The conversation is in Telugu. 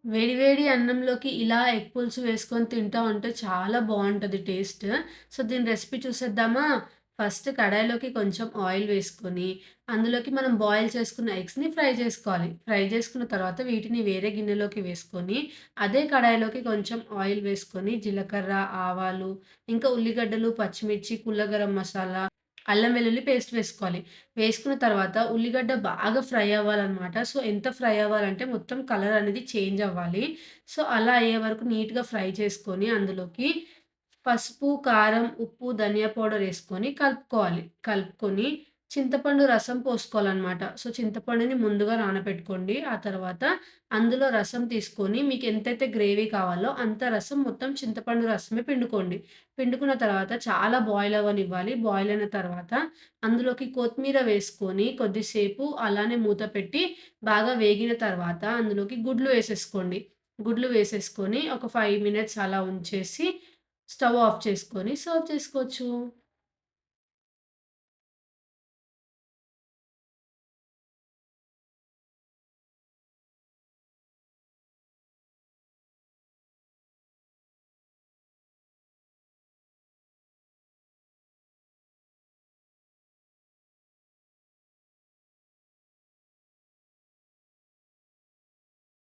వేడి వేడి అన్నంలోకి ఇలా ఎగ్ పులుసు వేసుకొని తింటా ఉంటే చాలా బావుంటది టేస్ట్. సో, దీని రెసిపీ చూసేద్దామా? ఫస్ట్ కడాయిలోకి కొంచెం ఆయిల్ వేసుకొని, అందులోకి మనం బాయిల్ చేసుకున్న ఎగ్స్‌ని ఫ్రై చేసుకోవాలి. ఫ్రై చేసుకున్న తర్వాత వీటిని వేరే గిన్నెలోకి వేసుకొని, అదే కడాయిలోకి కొంచెం ఆయిల్ వేసుకొని, జీలకర్ర, ఆవాలు, ఇంకా ఉల్లిగడ్డలు, పచ్చిమిర్చి, గరం మసాలా, అల్లం వెల్లుల్లి పేస్ట్ వేసుకోవాలి. వేసుకున్న తర్వాత ఉల్లిగడ్డ బాగా ఫ్రై అవ్వాలనమాట. సో, ఎంత ఫ్రై అవ్వాలంటే మొత్తం కలర్ అనేది చేంజ్ అవ్వాలి. సో, అలా అయ్యే వరకు నీట్‌గా ఫ్రై చేసుకొని అందులోకి పసుపు, కారం, ఉప్పు, ధనియా పౌడర్ ఏసుకొని కలుపుకోవాలి. కలుపుకొని చింతపండు రసం పోసుకోవాలనమాట. సో, చింతపండుని ముందుగా నానబెట్టుకోండి. ఆ తర్వాత అందులో రసం తీసుకొని మీకెంతైతే గ్రేవీ కావాలో అంత రసం మొత్తం చింతపండు రసమే పిండుకోండి. పిండుకున్న తర్వాత చాలా బాయిల్ అవ్వనివ్వాలి. బాయిల్ అయిన తర్వాత అందులోకి కొత్తిమీర వేసుకొని కొద్దిసేపు అలానే మూత పెట్టి బాగా వేగిన తర్వాత అందులోకి గుడ్లు వేసేసుకోండి. గుడ్లు వేసేసుకొని ఒక 5 మినిట్స్ అలా ఉంచేసి స్టవ్ ఆఫ్ చేసుకొని సర్వ్ చేసుకోవచ్చు.